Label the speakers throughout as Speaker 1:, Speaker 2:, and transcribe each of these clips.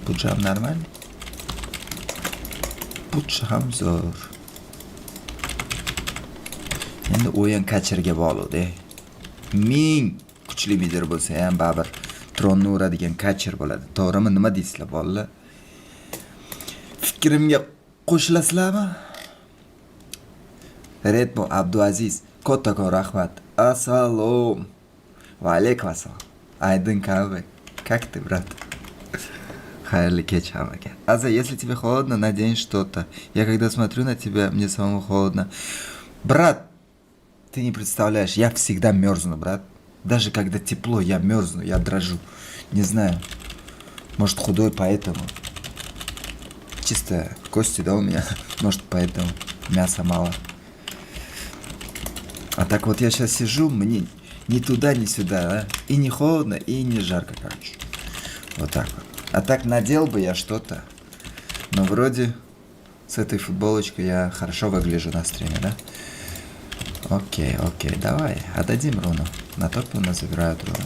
Speaker 1: Buncha ham нормально. Buncha ham zo'r. Endi o'yin kachirga bog'liq-da. Ming kuchli midir bo'lsa ham baribir tronni uradigan kachir bo'ladi. To'g'rimi? Nima deysizlar, bolalar? Fikrimga qo'shilasizlarmi? Redmo Abduaziz, kattakon rahmat. Assalom. Va alaykum assalom. Aydin Kavbek. Как ты, брат? Хайрли кеч, хамаке. Аза, если тебе холодно, надень что-то. Я когда смотрю на тебя, мне самому холодно. Брат, ты не представляешь, я всегда мерзну, брат. Даже когда тепло, я мерзну, я дрожу. Не знаю. Может, худой, поэтому. Чисто кости, да, у меня. Может, поэтому мяса мало. А так вот я сейчас сижу, мне ни туда, ни сюда, а? И не холодно, и не жарко, короче. Вот так вот. А так надел бы я что-то. Но вроде с этой футболочкой я хорошо выгляжу на стриме, да? Окей, давай, отдадим руну. На топе у нас забирают руну.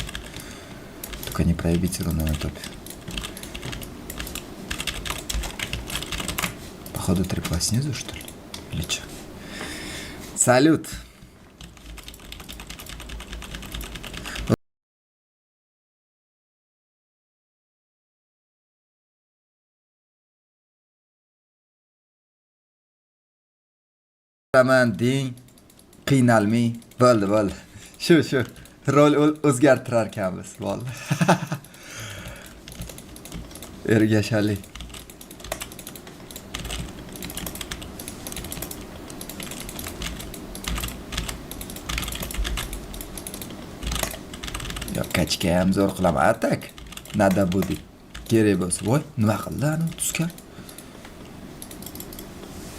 Speaker 1: Только не проебите руну на топе. Походу трипла снизу, что ли? Или что? Салют! Deng, qiynalmay, bo'ldi. Shu, rol o'zgartirar ekanmiz, bo'ldi. Ergashali. Yo, kachga ham zo'r qilaman, atak. Nada budi. Kerak bo'lsa. Voy, nima qildi ana tuskar?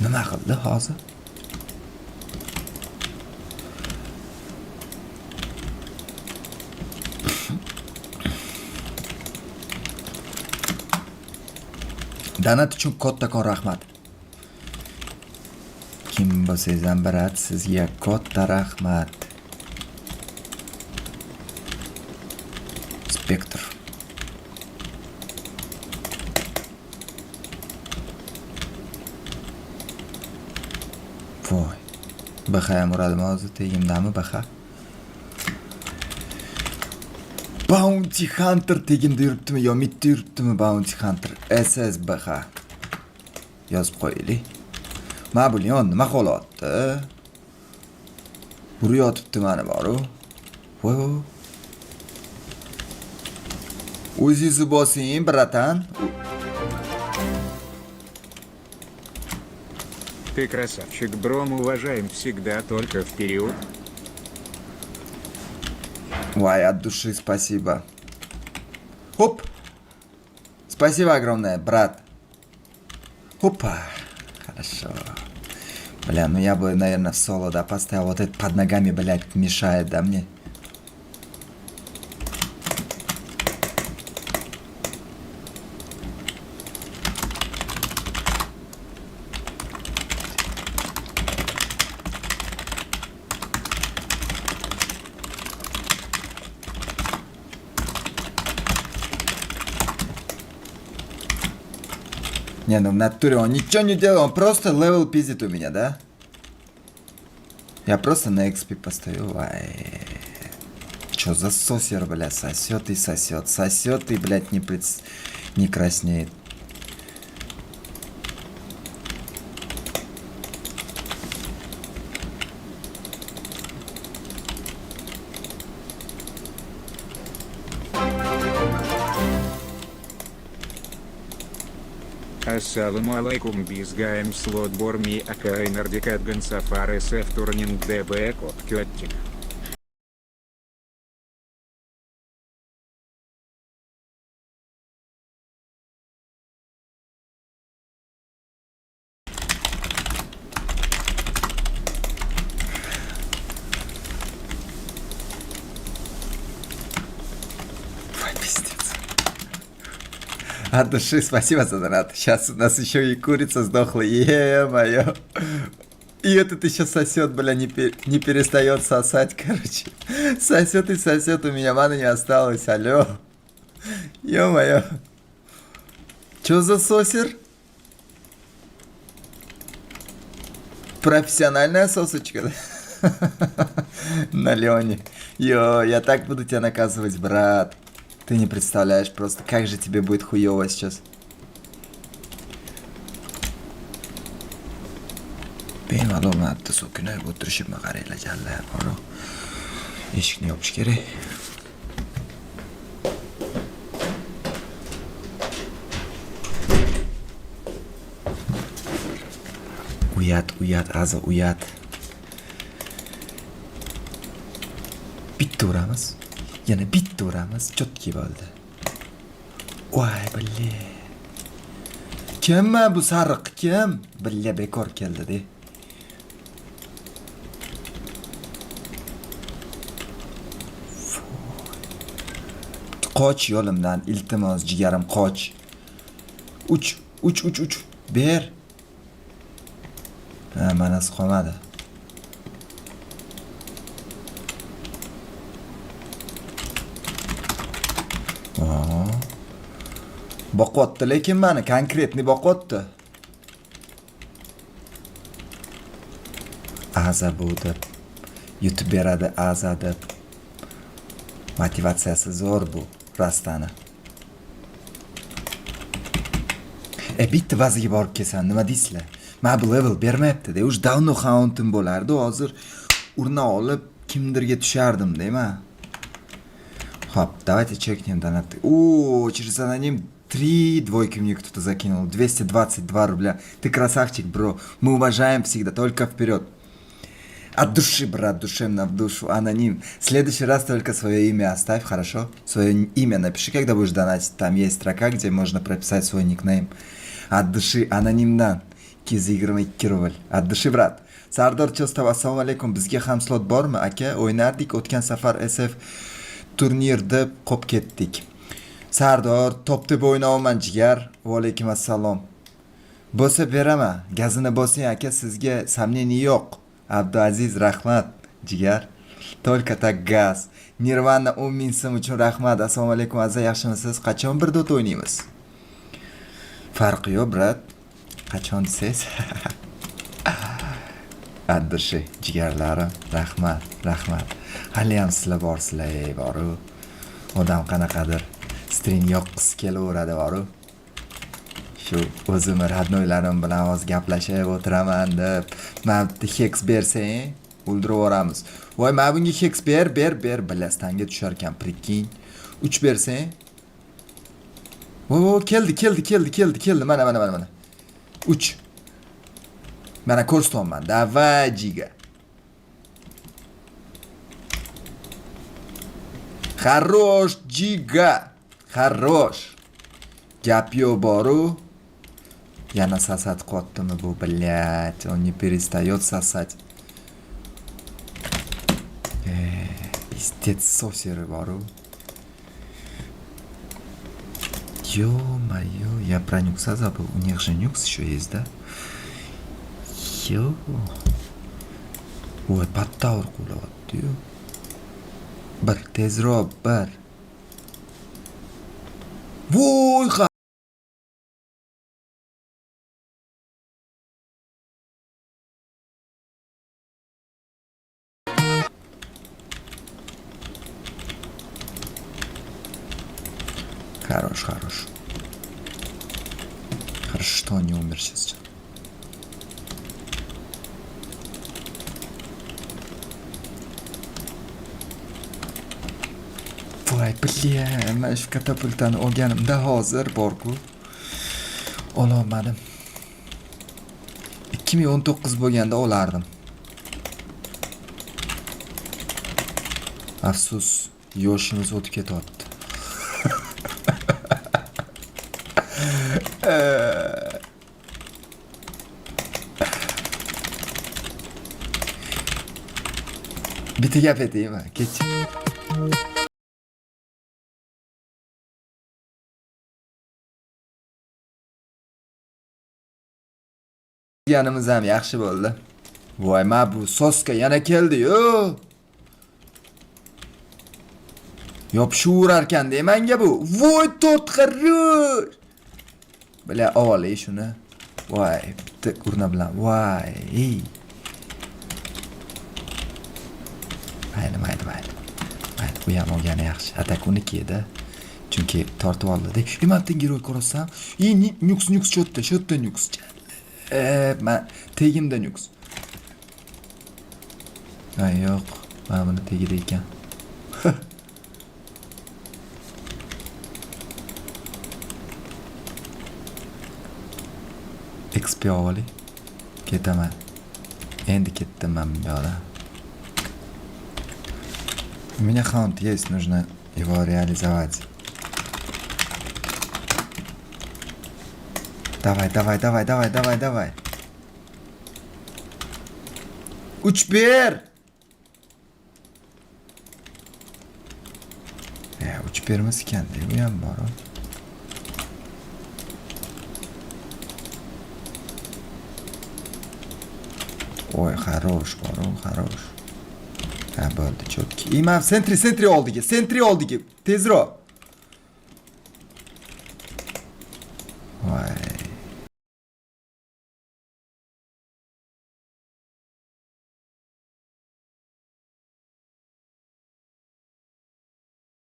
Speaker 1: Nima qildi hozir? Donat uchun kattakon rahmat. Kim bo'lsangiz ham brat, sizga katta rahmat. Spektr. Voy. Baxa ham uradimi hozir tegimdami baxa? Bounty Hunter teginda yuribdimi yo mitda yuribdimi Bounty Hunter? SSBH. Yozib qo'yaylik. Ma bilyon nima holatda? Buri yotibdi mana boru. Voy. O'zingizni bosing, bratan.
Speaker 2: Ты красавчик, Бром, уважаем всегда, только вперед.
Speaker 1: Ой, от души спасибо. Хоп! Спасибо огромное, брат. Опа! Хорошо. Бля, ну я бы, наверное, в соло, да, поставил. Вот это под ногами, блядь, мешает, да, мне? Не, ну в натуре он ничего не делал, он просто левел пиздит у меня, да? Я просто на XP постою. Ай. Чё за сосер, бля, сосет и сосет. Сосет и, блядь, не краснеет.
Speaker 2: Ассаламу алейкум, бизгаем слот борми акайнер декадган сафар СФ турнинг ДБ код кёттик.
Speaker 1: От души спасибо за донат. Сейчас у нас еще и курица сдохла. Е-мое. И этот еще сосет, бля, не перестает сосать, короче. Сосет и сосет, у меня маны не осталось, алло. Ё-моё. Чё за сосер? Профессиональная сосочка, да? На Лене. Йо, я так буду тебя наказывать, брат. Ты не представляешь просто, как же тебе будет хуёво сейчас. Bemalol marta so'kinib o'tirishibman, qaranglar jallar bor. Eshikni yopish kerak. Uyat, aza uyat. Bitta uramiz. Yana bitta uramiz. Chotki bo'ldi. Voy, bille. Kimma bu sariq kim? Billa bekor keldi-de. Qoch yo'limdan, iltimos jigarim, qoch. Uch. Ber. Ha, manasi qolmadi. Boqyapti, lekin meni konkretni boqyapti. Aza bu deb yutib beradi, aza deb. Motivatsiyasi zo'r bu rastani. Bitta vaziga borib kelsan, nima deysizlar? Men bu level bermayapti-da. Uj davno hauntim bo'lardi, hozir urna olib kimdirga tushardim, deyman. Хоп, давайте чекнем донаты. О, через аноним 3 двойки мне кто-то закинул. 222 рубля. Ты красавчик, бро. Мы уважаем всегда, только вперед. От души, брат, душевно в душу. Аноним. В следующий раз только свое имя оставь, хорошо? Свое имя напиши, когда будешь донатить. Там есть строка, где можно прописать свой никнейм. От души, анонимдан. 222 rubl. От души, брат. Sardor Chostov, assalomu alaykum. Bizga ham slot bormi, aka? O'ynardik o'tgan safar SF turnirda qolib ketdik. Sardor, top deb o'ynayman jigar. Va alaykum assalom. Bo'lsa beraman. Gazini bosing aka, sizga samneniy yo'q. Abdulaziz, rahmat jigar. Только так gaz. Nirvana 10.000 so'm uchun rahmat. Assalomu alaykum azza, yaxshimisiz? Qachon bir dot o'ynaymiz? Farqi yo'q, brat. Qachon desangiz. Addishi jigarlarim, rahmat. Hali ham sizlar borsizlar, boru. Odam qanaqadir string yoqqisi kelaveradi, boru. Shu o'zim radnoylarim bilan oz gaplashib o'tiraman deb, men bitta hex bersang, o'ldirib yuboramiz. Voy, men bunga hex ber, bilastanga tushar ekan, prikin. 3 bersang. O, keldi. Mana. 3. Mana ko'rsatyapman. Davay jiga. Хорош, jiga. Хорош. Gap yo'q boru. Yana sasat qotdimi bu, блядь, он не перестает сосать. Пиздец, сосеры бору. Ё-моё, я про нюкса забыл. У них же нюкс еще есть, да? Ё. Ой, подтаур кулаватты. Bir tezroq bir. Voy, Хорош. Хорошо, что он не умер сейчас. Voy, bля, men shu katapultani olganimda hozir bor-ku. Ololmadim. 2019 bo'lganda olardim. Afsus, yoshimiz o'tib ketyapti. Bitta gap aytaymi? Kech. Yanimiz ham yaxshi bo'ldi. Voy, ma bu soska yana keldi-yu. Yopshuverarkan demanga bu. Voy, 4 xarrosh. Bila olay shuni. Voy, bitta urna bilan. Voy. Mayli. Bu ham olgani yaxshi. Atak uniki edi. Chunki tortib oldi-da. Men tengiroy ko'rsam, nyuks cho'tda nyuks. Men tegimda nyuks. Ha, yo'q. Mana buni tegida ekan. XP olay. Ketaman. Endi ketdim men bu yoqdan. У меня хаунт есть, нужно его реализовать. Давай. Uch ber. Uch bermas ekan-da, bu ham bor. Oy, хорош, хорош. Ha, bo'ldi, cho'tki. Imam sentri oldiga. Tezroq. Voy.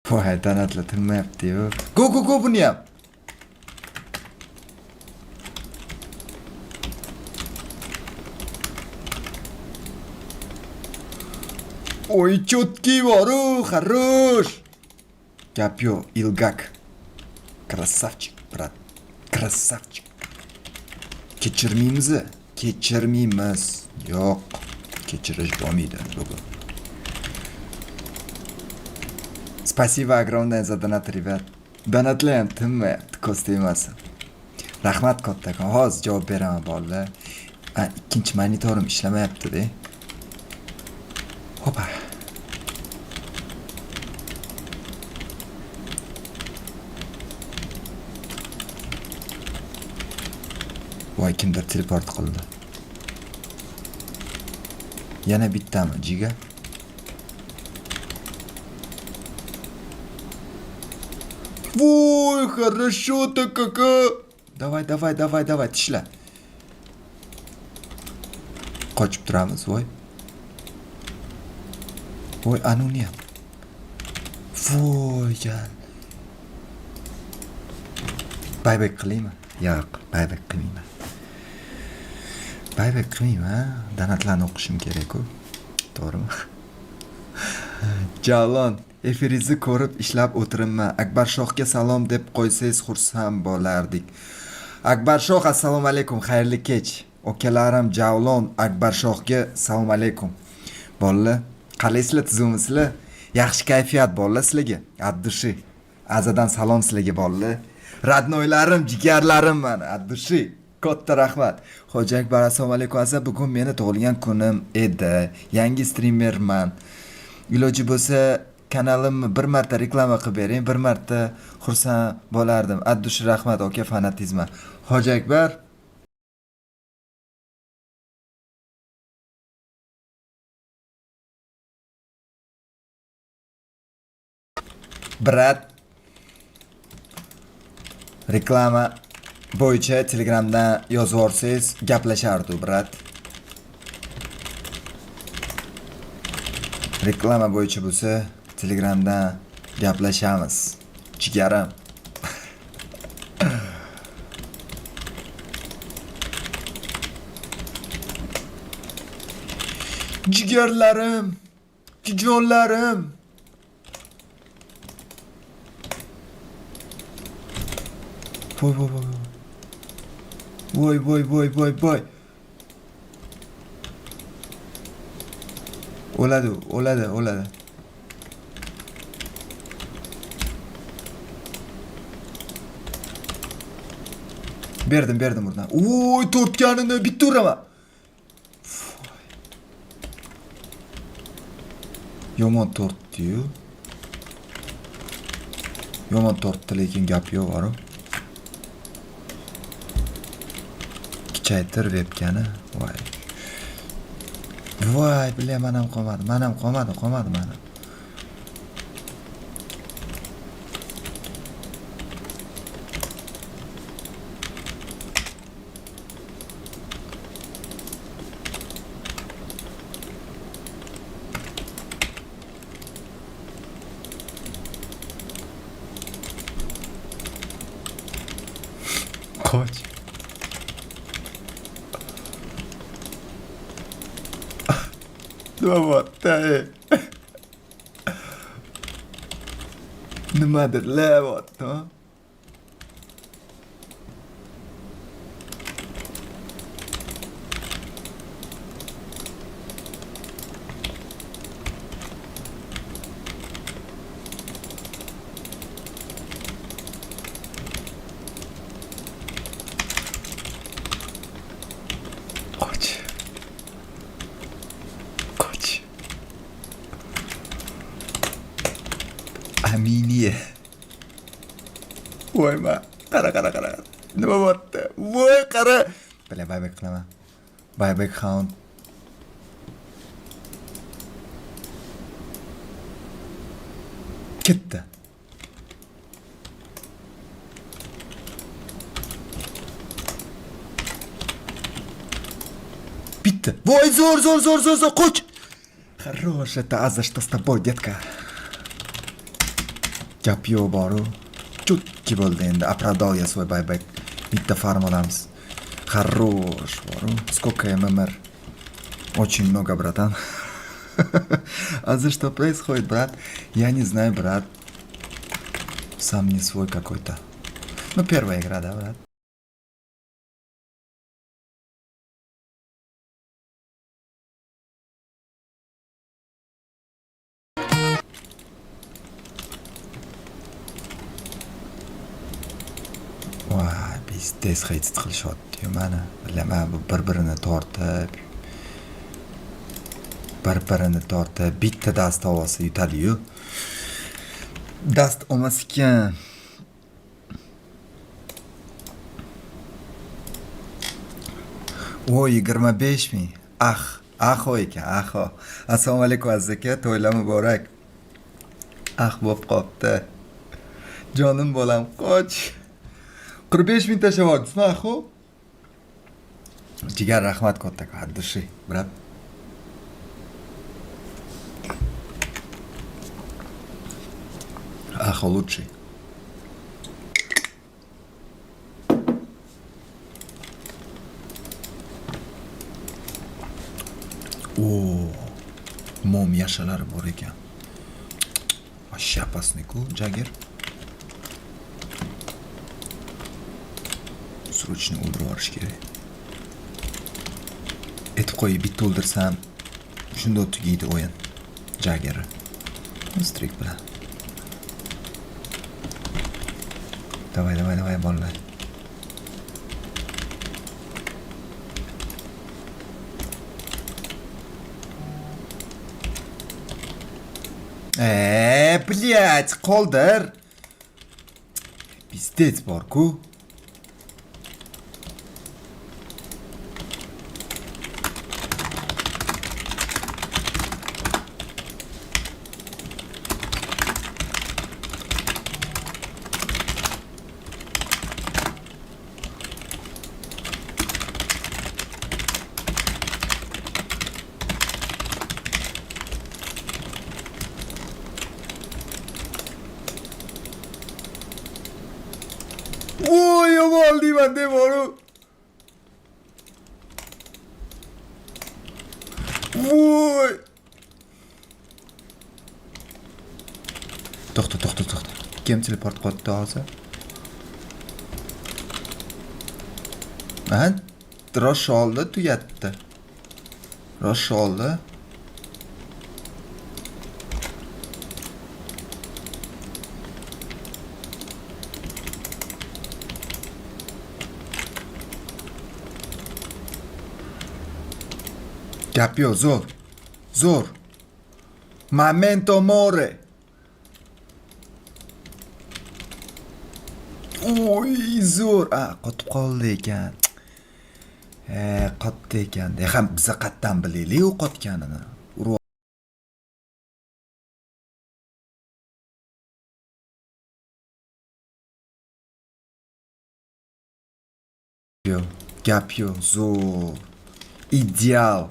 Speaker 1: Voy, tanatla tinmayapti-yu. Go buni ham. Oy, cho'tki bor-u, xarrosh. Gap yo'q, ilgak. Krasavchik, brat. Krasavchik. Kechirmaymiz. Yo'q. Kechirish bo'lmaydi bugun. Спасибо огромное за донат, ребят. Donatlayam tinmayapti, ko'z tegmasin. Rahmat kattakon. Hozir javob beraman bolalar. Ikkinchi monitorim ishlamayapti-da. Hopa. Voy, kimdir teleport qildi. Yana bittami, jiga? Voy, хорошо-то как-a. Давай, tishla. Qochib turamiz, voy. Voy, anuni ham. Voy, jan. Buyback qilaymi? Yo'q, buyback qilmayman. Donatlarni o'qishim kerak-ku. To'g'rimi? Jalon, efirizni ko'rib ishlab o'tiribman. Akbarshohga salom deb qo'ysangiz xursand bo'lardik. Akbarshoh, assalomu alaykum, xayrli kech. Okalarim Javlon, Akbarshohga salom alaykum. Bolalar, qalaysizlar, tuzumsizlar? Yaxshi kayfiyat bolalar sizlarga. Addushi. Azadan salom sizlarga bolalar. Radnoylarim, jigarlarim mana, addushi. Katta rahmat. Xo'ja Akbar, assalomu alaykum. Aza, bugun meni tug'ilgan kunim edi. Yangi streamerman. Iloji bo'lsa, kanalimni bir marta reklama qilib bering, bir marta xursand bo'lardim. Addushi, rahmat aka, fanatizma. Xo'ja Akbar, brat, reklama bo'yicha Telegramdan yozib yorsangiz gaplashardi, brat. Reklama bo'yicha bo'lsa Telegramdan gaplashamiz. Jigarim. Jigarlarim, jonlarim. Voy. O'ladi. Berdim buradan. Voy, tortganini bitta uraman. Yomon tortdi-yu. Yomon tortdi, lekin gap yo'q, bor. Kichaytir webkani. Voy. Voy, bile manam qolmadi. Manam qolmadi mana. Qoch. Nima bo'pti? Nimadir layapti? Qoch. Qoch. Aminiye. Voy ma, qara. Nima bo'pti? Voy qara. Bile buyback qilaman. Buyback hound. Ketdi. Bitti. Voy, zo'r, qoch. Хорош, это Аза, что с тобой, детка? Gap yo'q boru. Chutki bo'ldi endi. Оправдал я свой байбек. Bitta farm olamiz. Хорош boru. Сколько ММР? Очень много, братан. А за что происходит, брат? Я не знаю, брат. Сам не свой какой-то. Ну, первая игра, да, брат? Voy, pizdes hech qilishyapti-yu mana. Bilaman, bu bir-birini tortib, bitta dast olsa yutadi-yu. Dast olmas ekan. Voy, 25 ming. Aho ekan, aho. Assalomu alaykum aziz aka, to'ylar muborak. Bo'p qopti. Jonim bolam, qoch. 45 ming tashlab aho. Jigar, rahmat kattakon, от души, брат. Ахо лучший. О, mom yashalari bor ekan. Вообще опасный-ku, Jagger. Срочно o'ldirib yuborish kerak. Aytib qo'yib, bitta o'ldirsam, shunda tugaydi o'yin. Jagger. Strik bilan. Давай, bolalar. Блядь, qoldir. Pizdets bor-ku. Voy, yomon deyman deboru. Voy. To'xta. Kim teleport qildi hozir? Man Rosholni tugatdi. Rosholni. Gap yo'q, zo'r. Momento more. Oy, zo'r. Qotib qoldi ekan. Qotdi ekan. Ham biza qatdan bilaylik u qotganini. Urib gap yo'q, zo'r. Идеал.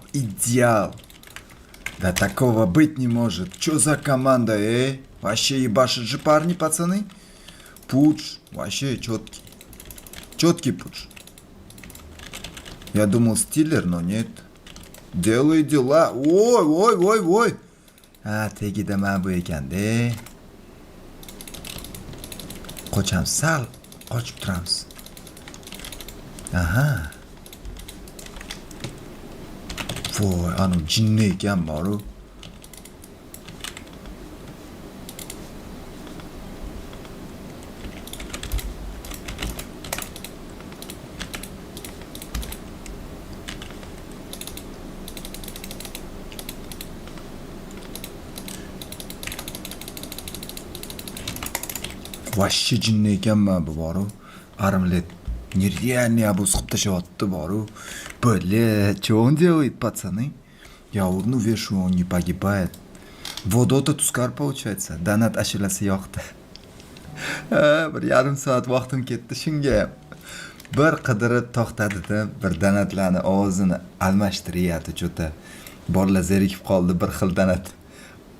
Speaker 1: Да такого быть не может. Чё за команда, Вообще ебашит же парни, пацаны. Пуч, вообще четкий. Четкий пуч. Я думал стиллер, но нет. Делай дела. Ой. Tegida mana bu ekan-da. Qochamiz, sal qochib turamiz. Aha. Voy, anu jinni ekan boru. Вообще jinni ekanman bu boru. Armlet нереальный обуз qilib tashyapti boru. Блядь, что он делает, пацаны? Я урну вешу, он не погибает. Вот это тускар получается. Donat ashulasi yoqdi. Bir yarim soat vaqtim ketdi shunga. Bir qidirib to'xtadi-da, bir donatlarni ovozini almashtiryapti cho'ta. Borlar zerikib qoldi bir xil donat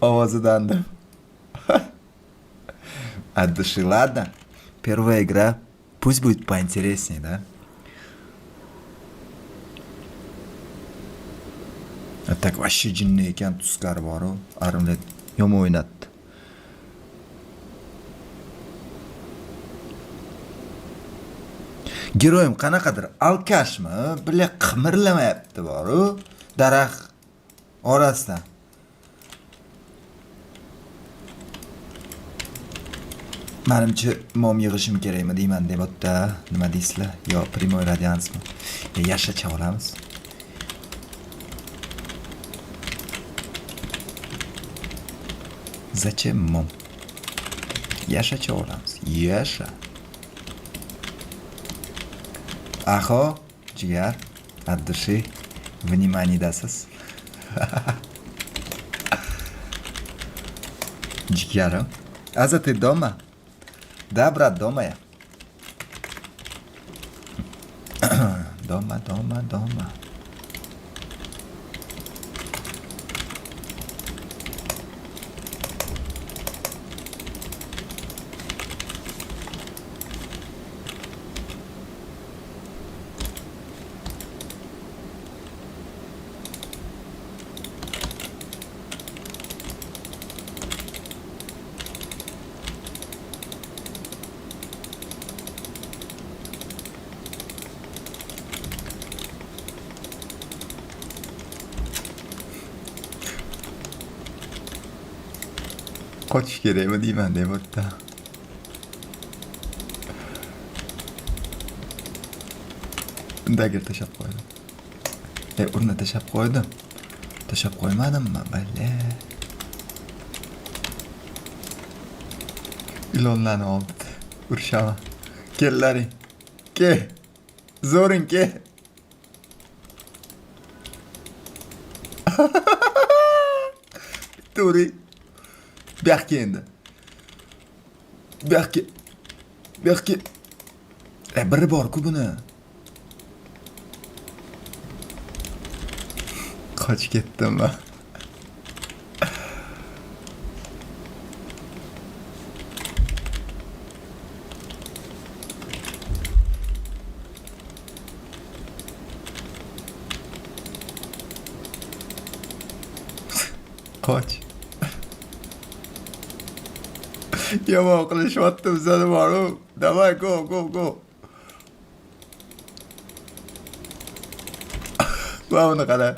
Speaker 1: ovozidan. От души, ладно? Первая игра. Пусть будет поинтереснее, да? А так вообще jinni ekan, tuskar boru. Armlet yomon o'ynatdi. Giroyim qanaqadir alkashmi? Bile qimirlamayapti boru. Daraxt orasidan. Menimcha mom yig'ishim kerakmi deyman debotda. Nima deysizlar? Yo primoy radiansmi? Yashacha olamiz. Zачем mom? Yashacha olamiz. Yasha. Aho, jigar, от души, вниманиедasiz. Jigarim, Aza ты дома? Да, брат, дома я. Дома. Qochish kerakmi deyman debotda. Dagger tashab qo'ydim. Urna tashab qo'ydim. Tashab qo'ymadimmi? Bale. Ilonlarni oldi. Urishaman. Kellaring. Ke. Zo'ring ke. Turi. Bu yoqqa endi. Bu yoqqa. Biri bor-ku buni. Qochib ketdimmi? Qoch. Yomon qilishyapti bizani boru. Davay, go. Va buni qara.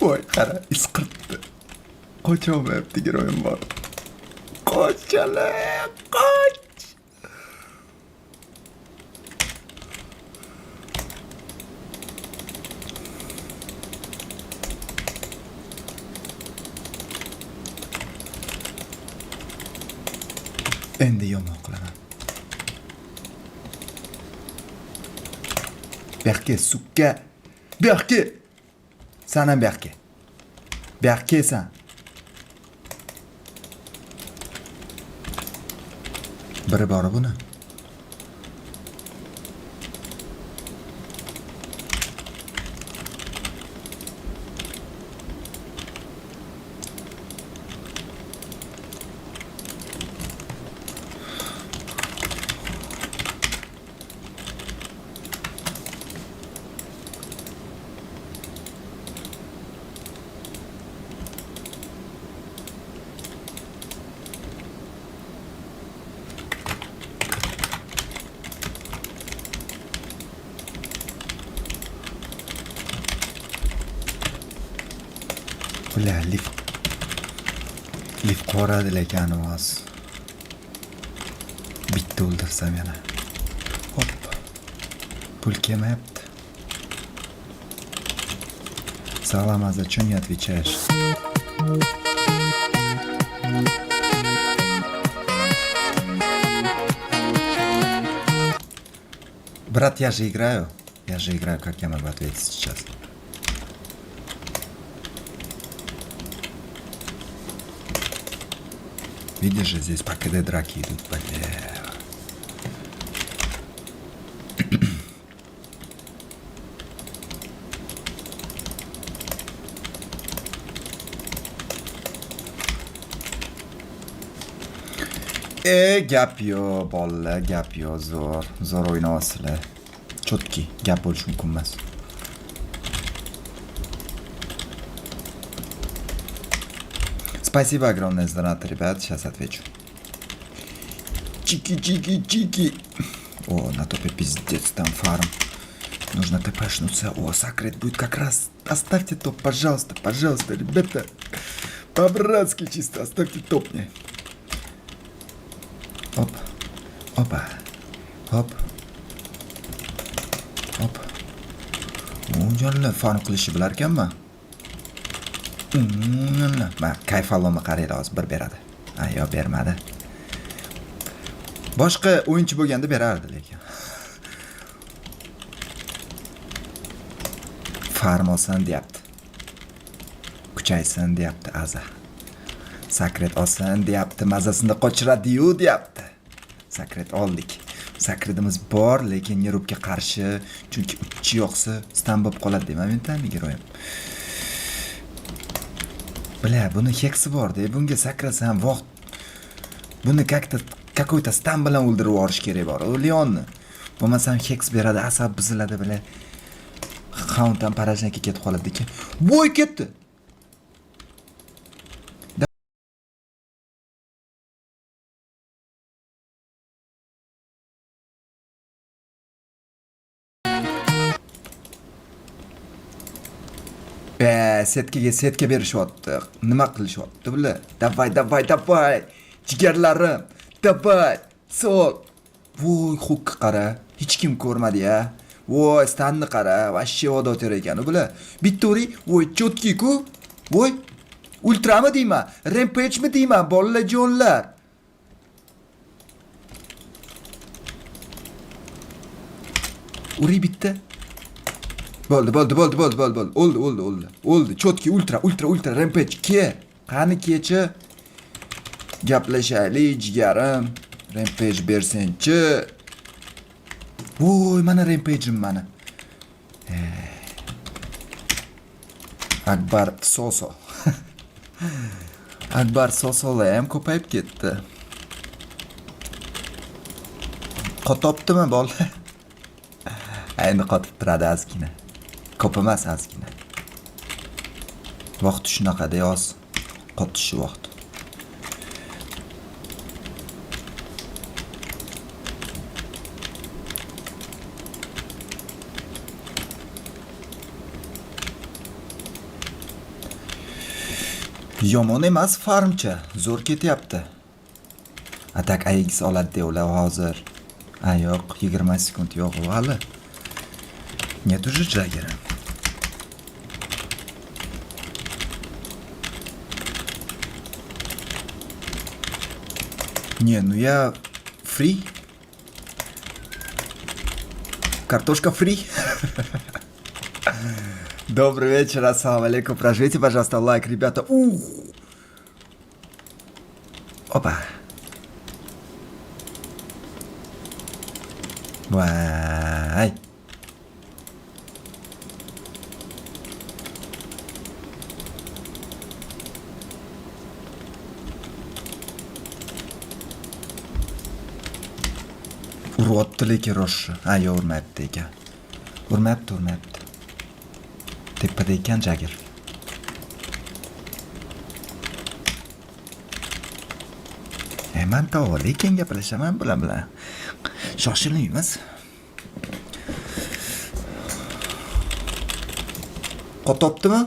Speaker 1: Voy, qara, isqirtdi. Qocholmayapti giroyim bor. Qochalar, qoch. Endi yomon qilaman. Buyoqqa, sukka. Buyoqqa. Sen ham buyoqqa. Buyoqqa sen. Biri bor buni. Ular lif qoradi lekin ovoz. Bitta o'ldirsam yana. Hop. Pul kelmayapti. Салам, а зачем не отвечаешь? Брат, я же играю. Как я могу ответить сейчас? Видишь же, здесь по КД драки идут, бля. Gap yo'q, bolalar, gap yo'q, zo'r o'ynayapsizlar. Chotki, gap bo'lishi mumkin emas. Спасибо огромное за донат, ребят. Сейчас отвечу. Чики. О, на топе пиздец, там фарм. Нужно тпшнуться. О, сакрет будет как раз. Оставьте топ, пожалуйста, ребята. По-братски чисто, оставьте топ мне. Оп. Опа. Hop. Hop. O'jonlar farm qilishni bilar ekanman. Ma kayfalomni qaraylar, hozir bir beradi. Yo bermadi. Boshqa o'yinchi bo'lganda berardi lekin. Farm olsan deyapti. Kuchaysin deyapti aza. Sakret olsin deyapti, mazasini qochiradi-yu deyapti. Sakret oldik. Sakretimiz bor, lekin Yerubga qarshi, chunki uchi yo'qsa stam bo'lib qoladi deyman men taniga ro'yim. Bля, buni heksi bor-da, bunga sakrasam vaqt. Buni какой-то stam bilan o'ldirib yuborish kerak bor. U Leonni. Bo'lmasam heks beradi, asab buziladi, bile. Hauntan parajnaki ketib qoladi-ki. Voy ketdi. Setga berishyapti. Nima qilishyapti bular? Davay. Jigarlarim. Davay. Sol. Voy, hukk qara. Hech kim ko'rmadi-ya. Voy, standni qara. Vashshi odotir ekan bular. Bitta-uri, voy, chotki-ku. Voy. Ultrami deyman? Rampage mi deyman? Bolalar jonlar. Uri bitta. Bo'ldi. O'ldi. Chotki ultra rampage ke. Qani kechi? Gaplashaylik, jigarim. Rampage bersin-chi. Voy, mana rampage'im mana. Akbar Soso. Akbar Sosolar ham ko'payib ketdi. Qotopdimi bola? Endi qotib turadi ozgina. Ko'p emas ozgina. Vaqt shunaqada yoz. Qotishi vaqt. Yomon emas farmcha, zo'r ketyapti. Atak AX oladi deylar hozir. Yo'q, 20 sekund yo'q hali. Нет уже Джаггера. Не, ну я free. Картошка фри. Добрый вечер, ассаламу алейкум. Прожмите, пожалуйста, лайк, ребята. Ух. Опа. Вай. Uryapti lekin roshni. Ha, yo urmayapti ekan. Urmayapti. Tepada ekan jagir. Man tavba lekin gaplashaman bilan. Shoshilaymiz. Qotopdimi?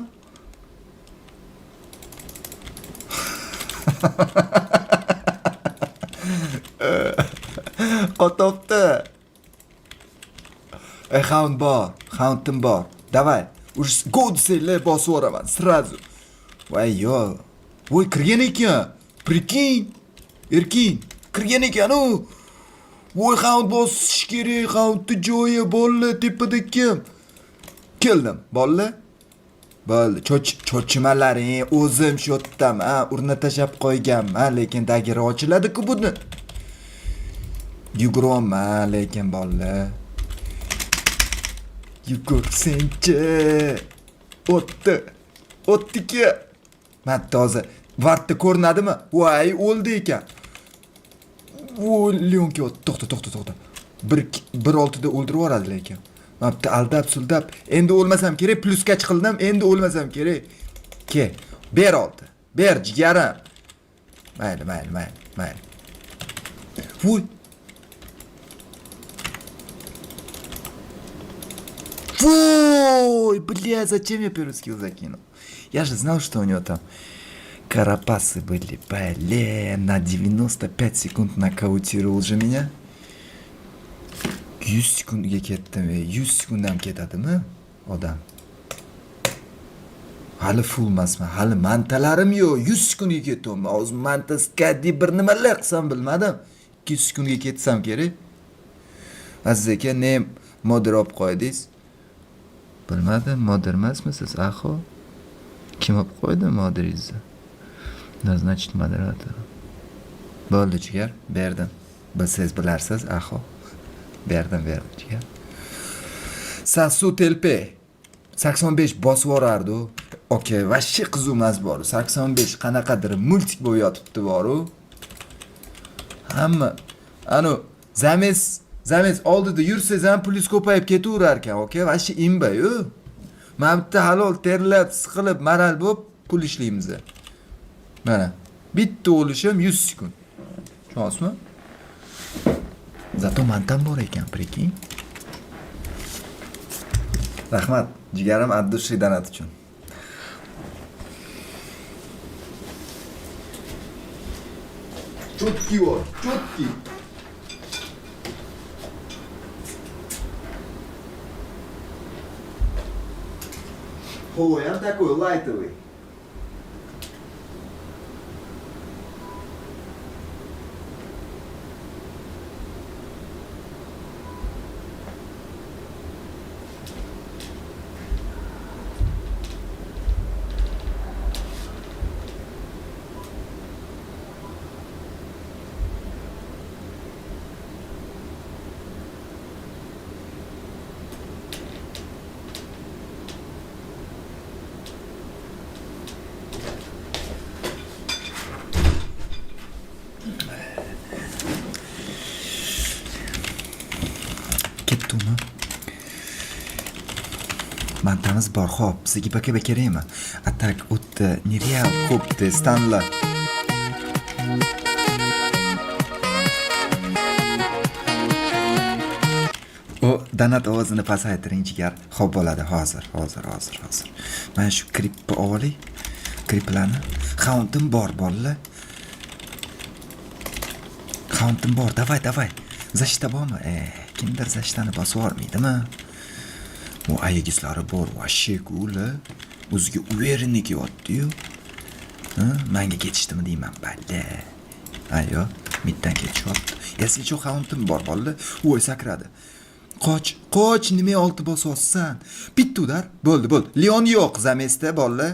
Speaker 1: Qotopdi. Hound bor, houndim bor. Davay. Uj godsele bosib yuboraman sразу. Voy yo. Voy kirgan ekan. Prikin. Erkin. Kirgan ekan u. Voy hound bosish kerak. Houndni joyi bolla tepada kim? Keldim. Bolla. Bo'ldi. Cho'chimalaring o'zim shotdam, urna tashab qo'yganman, lekin dagiri ochiladi-ku buni. Yuguraman lekin bolla. Yugursinchi. O'tdiki. Men toza vartda ko'rinadimi? Voy, o'ldi ekan. Voy, Leonki, to'xta. Bir oltida o'ldirib yuboradi lekin. Men bitta aldab-suldab, endi o'lmasam kerak, plusga chiqildim, endi o'lmasam kerak. Ber oldi. Ber jigarim. Mayli. Voy. Ой, бля, зачем я первый скилл закинул? Я же знал, что у него там карапасы были. Блин, на 95 секунд нокаутировал же меня. 100 sekundga ketdim. 100 sekundam ketadimi odam? Hali full emasman. Hali mantalarim yo'q. 100 sekundga ketdim. Hozir mantaska deb bir nimalar qilsam bilmadim. 200 sekundga ketsam kerak. Aziz aka, ne modder olib qo'ydingiz? Bilmadim, modder emasmisiz, axo? Kim olib qo'ydi modderingizni? Значит, moderator. Bo'ldi jigar, berdim. Siz bilarsiz, axo. Berdim jigar. Sasu telpe. 85 bosib yuborardi. Okey, vashshi qizumas bor. 85 qanaqadir multik bo'lib yotibdi bor-u. Hamma Zames oldida yursangiz ham pulingiz ko'payib ketaverar ekan, okey? Vashshi imba-yu. Men bitta halol terlab, siqilib, maral bo'lib pul ishlaymiz. Mana, bitta o'lishim 100 sekund. Tushunasizmi? Zato mantam bor ekan, prekin. Rahmat, jigarim addushli donat uchun. Chotki bor, chotki. Ой, он такой лайтовый. Ketdimi? Mantamiz bor, xo'p, sizga baka kerakmi? Atak o'tdi, Nereal ko'pdi, Stanla. O donat ovozini pasaytiring jigar. Xo'p bo'ladi, hozir. Mana shu klipni olay. Kliplarni. Houndim bor, bolalar. Houndim bor, davay. Zashta bormi? Kimdir zashtani bosib olmaydimi? O ayagislari bor, vashshi kula. O'ziga uverniga yotdi-yu. Menga ketishdimi deyman, balli. Ayo, Middan ketishyapti. Eslchi hauntim bor bolalar. Voy sakradi. Qoch, nima olti bosyapsan? Bitta udar. Bo'ldi. Leon yo'q zamesda bolalar.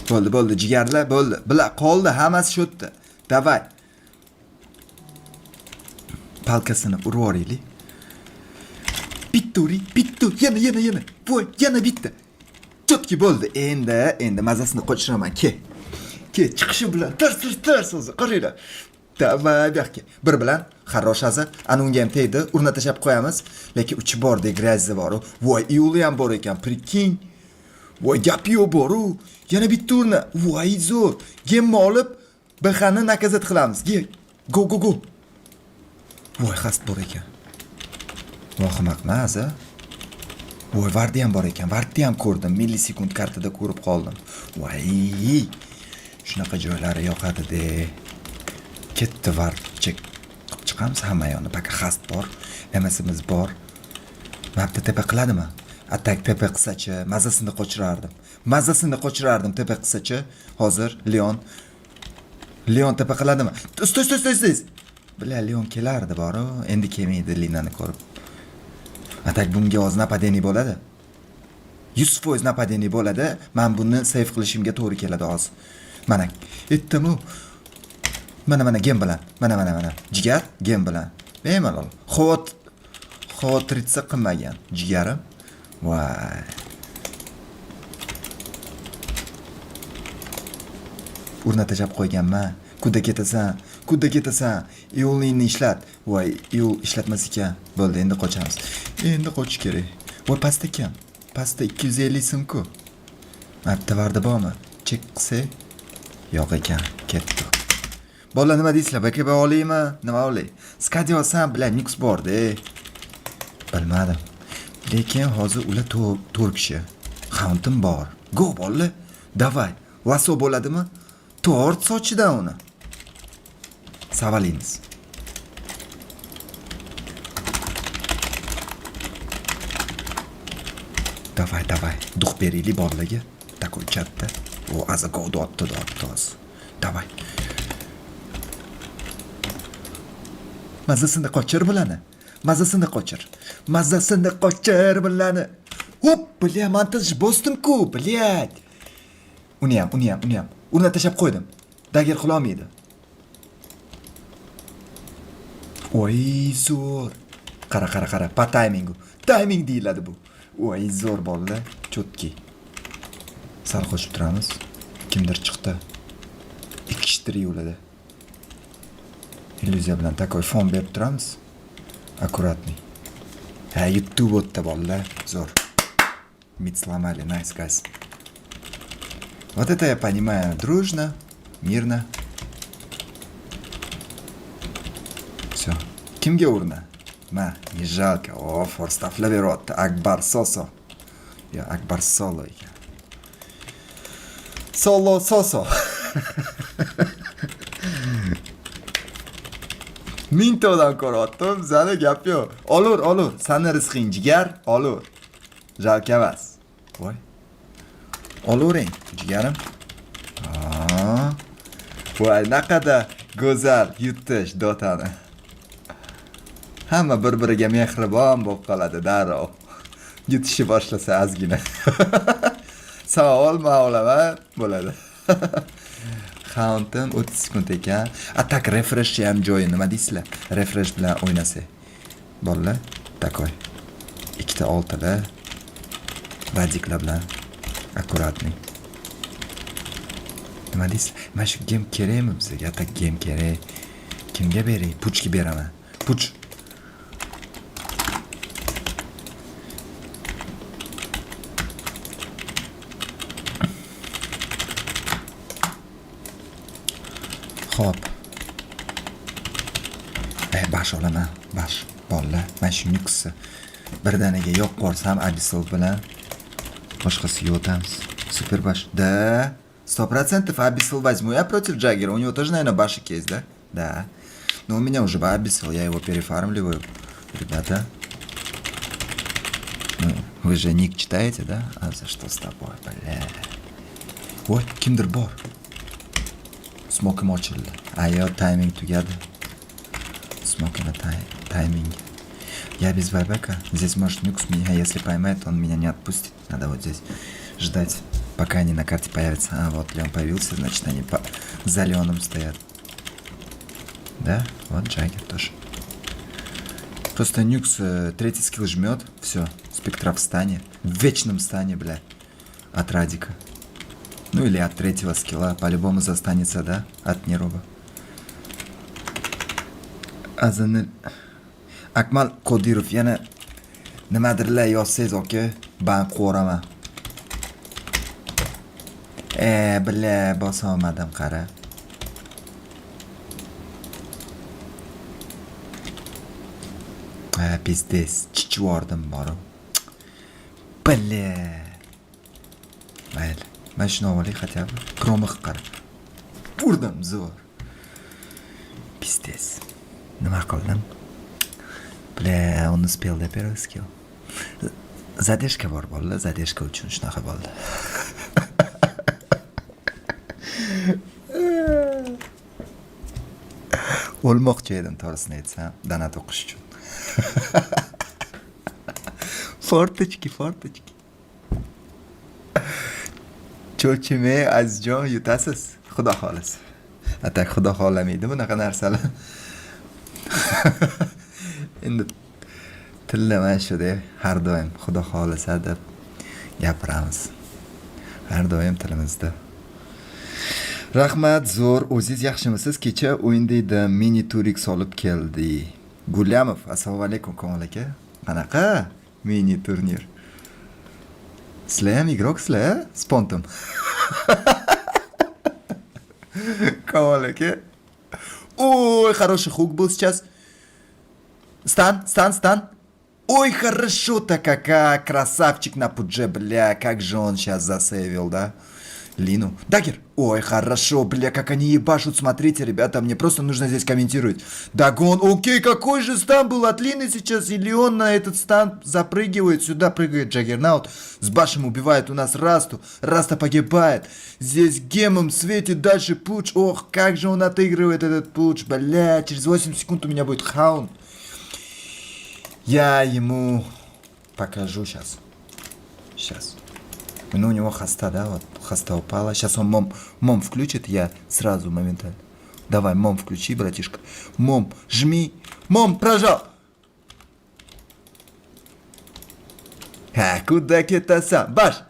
Speaker 1: Bo'ldi, jigarlar, bo'ldi. Bilar qoldi, hammasi shu yerda. Davay. Palkasini urib yuboraylik. Bitta uring, yana. Voy, yana bitta. Chotki bo'ldi. Endi mazasini qochiraman. Ke, chiqishi bilan tars o'zi. Qaranglar. Davay bu yoqqa. Bir bilan xarroshasi, ana unga ham tegdi. Urna tashab qo'yamiz. Lekin uchi bordek grazzi bor. Voy, iuli ham bor ekan. Prikin. Voy, gap yo'q bor-u. Yana bitta urna. Voy, zo'r. Gemni olib, BXni nakazat qilamiz. Go. Voy, xast bor ekan. Vohimaqmas, a? Voy, Vardi ham bor ekan. Vardni ham ko'rdim. Millisekund kartada ko'rib qoldim. Voy, shunaqa joylari yoqadi-de. Ketdi Vard. Chiqamiz hamma yoqni. Paka xast bor. MSimiz bor. Mapda tepa qiladimi? Atak tepa qilsa-chi, mazasini qochirardim tepa qilsa-chi. Hozir Leon tepa qiladimi? Stoy. Bilar Leon kelardi bor-u, endi kelmaydi Linani ko'rib. Atak bunga o'z napadeni bo'ladi. 100% napadeni bo'ladi. Men buni save qilishimga to'g'ri keladi hozir. Mana, aytdim-ku. Mana gem bilan. Mana. Jigar gem bilan. Bemalol. Xavotiritsa qilmagan jigarim. Voy. Urna tashab qo'yganman. Kudda ketasan. Yo'lingni ishlat. Voy, yo'l ishlatmas ekan. Bo'ldi, endi qochamiz. Endi qochish kerak. Voy, pastda ekan. Pastda 250 so'm-ku. Mapda Vardi bormi? Chek qilsa. Yo'q ekan. Ketdi. Bola nima deysizlar? BKB olaymi? Nima olay? Skadi olsam bilan Nix bor-da. Bilmadim. Lekin hozir ular 4 kishi. Hauntim bor. Go bola. Davay. Laso bo'ladimi? Tort sochidan uni. Savalimiz. Davay. Duh beraylik borlarga. Takoy katta. O azagovni otdi hozir. Davay. Mazasini qochir bilani. Hop, bля, montaj bosdim-ku, blyad. Uni ham. Urna tashab qo'ydim. Dagir qila olmaydi. Voy, zo'r. Qara. Pa timing deyiladi bu. Voy, zo'r bolalar. Chotki. Sal qochib turamiz. Kimdir chiqdi. 2 kishdir yo'lida. Illyuziya bilan takoy fon berib turamiz. Аккуратный. YouTube o'tda bolalar. Zo'r. Мид сломали. Nice, guys. Вот это я понимаю. Дружно, мирно. Все. Kimga urna? Не жалко. O, forstaflab beryapti. Akbar Soso. Yo, Akbar Solo ekan. Solo Soso. Mingtadan ko'ryaptim, sani gap yo'q. Olur. Sani rizqing jigar, olur. Jalka emas. Voy. Olavering, jigarim. Voy, naqadar go'zal yutish Dotani. Hamma bir-biriga mehribon bo'lib qoladi darrov. Yutishni boshlasa ozgina. Savol ma'lumot bo'ladi. Hauntim 30 sekund ekan. Atak refresh ham joyi nima deysizlar? Refresh bilan o'ynasa. Bolalar, takoy. Ikkita oltilar. Radiklar bilan akkuratni. Nima deysizlar? Mana shu game kerakmi bizga? Atak game kerak. Kimga beray? Puchga beraman. Puch. Hop. Bash olaman. Bash. Bolalar, mana shu Nixni birdaniga yo'q qo'rsam Abyssal bilan boshqasiga o'tamiz. Super bash. Да. 100% Abyssal возьму я против Джаггера. У него тоже, наверное, башик есть, да? Да. Но у меня уже Abyssal, я его перефармливаю. Ребята. Ну, вы же ник читаете, да? А за что с тобой, бля? Voy, kimdir bor. Smokim ochildi. Ayo, timing tugadi. Смокина тайминг. Я без вайбека. Здесь может нюкс меня, если поймает, он меня не отпустит. Надо вот здесь ждать, пока они на карте появятся. А, вот Леон появился, значит они за Леоном стоят. Да, вот Джаггер тоже. Просто нюкс третий скилл жмет. Все, спектра в стане. В вечном стане, бля. От Радика. Ну или от третьего скилла. По-любому застанется, да? От Нероба. Azanil Akmal Qodirov yana nimadirlar yozsangiz aka, ban qo'raman. Billa bosolmadim qara. Pizdes chichvordim boru. Billa. Mayli. Mana shuni olay хотя бы. Kromix qara. Urdim zo'r. Pizdes. Nima qildim? Bля, он успел до первого скилл. Задержка bor bo'ldi, задержка uchun shunaqa bo'ldi. O'lmoqchi edim, to'g'risini aytsam, donat o'qish uchun. Fortочки. Cho'chimay azizjon, yutasiz. Xudo xolasa. Atak xudo xolamaydi bunaqa narsalar. Endi tillama shuda har doim xudo xolasa deb gapiramiz. Har doim tilimizda. Rahmat, zo'r. O'zingiz yaxshimisiz? Kecha o'yinda edi, mini turik solib keldi. Gulyamov, assalomu alaykum Komil aka. Qanaqa mini turnir? Sizlar ham igroksizlar, spontam. Komil aka. Ой, хороший хук был сейчас. Стан. Ой, хорошо-то какая. Красавчик на пудже, бля. Как же он сейчас засейвил, да? Лину. Дагер. Ой, хорошо, бля, как они ебашут. Смотрите, ребята, мне просто нужно здесь комментировать. Дагон. Окей, какой же стан был от Лины сейчас. Или он на этот стан запрыгивает. Сюда прыгает Джаггернаут. С башем убивает у нас Расту. Раста погибает. Здесь гемом светит дальше пуч. Ох, как же он отыгрывает этот пуч. Бля, через 8 секунд у меня будет хаун. Я ему покажу сейчас. Ну, у него хаста, да, вот хаста упала. Сейчас он мом включит, я сразу моментально. Давай, мом включи, братишка. Мом, жми. Мом, прожал. Куда кетасан? Баш.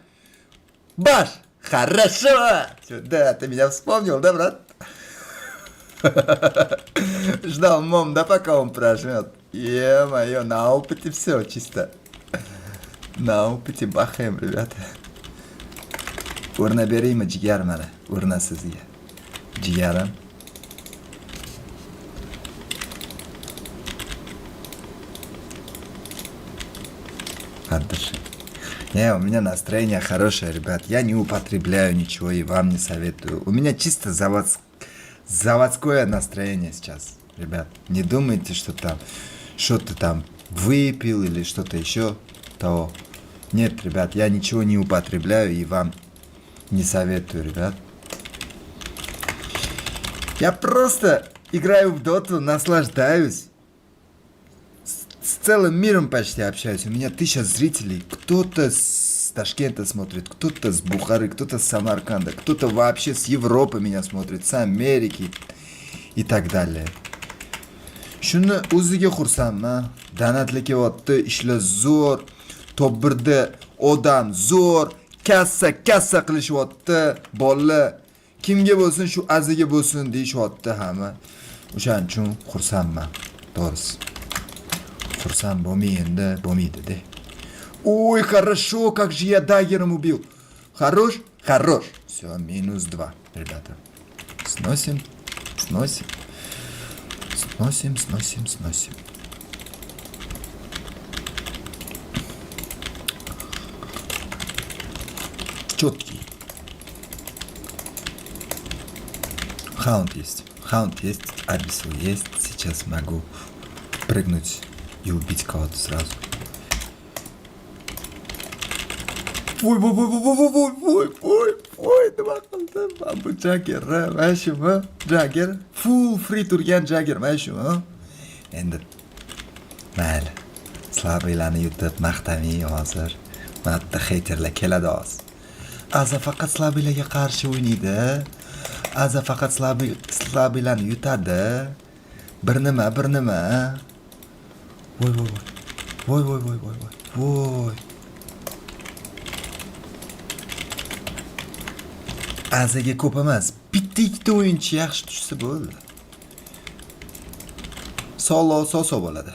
Speaker 1: Хорошо. Да, ты меня вспомнил, да, брат? Ждал мом, да, пока он прожмет. Е-мое, на опыте все чисто. На опыте бахаем, ребята. Urna beraymi jigar mana? Urna sizga. Jigarim. Отдыши. Не, у меня настроение хорошее, ребят. Я не употребляю ничего и вам не советую. У меня чисто заводское настроение сейчас, ребят. Не думайте, что там что-то там выпил или что-то еще того. Нет, ребят, я ничего не употребляю и вам не советую, ребят. Я просто играю в доту, наслаждаюсь. С целым миром почти общаюсь. У меня 1000 зрителей. Кто-то с Ташкента смотрит, кто-то с Бухары, кто-то с Самарканда, кто-то вообще с Европы меня смотрит, с Америки и так далее. Shuni o'ziga xursandman. Danatlikayapti, ishlar zo'r. Top 1da odam zo'r. Kassa qilishyapti. Bolalar kimga bo'lsin shu aziga bo'lsin deyishyapti hamma. O'shaning uchun xursandman. To'g'risi. Xursand bo'lmaydi-da. Ой, хорошо, как же я даггером убил. Хорош? Все, -2, ребята. Сносим. Четкий. Хаунд есть, Арбису есть. Сейчас могу прыгнуть и убить кого-то сразу. voy voy voy voy voy voy voy voy voy nima qildim man bu Jagger mana shumi Jagger full free turgan Jagger mana shu endi mayli slabiylarni yutib maqtamang hozir mana bitta haterlar keladi hozir aza faqat slabiylarga qarshi o'ynaydi aza faqat slabiylarni yutadi bir nima voy voy voy voy voy voy voy voy azaga ko'p emas bitta ikkita o'yinchi yaxshi tushsa bo'ldi solo soso bo'ladi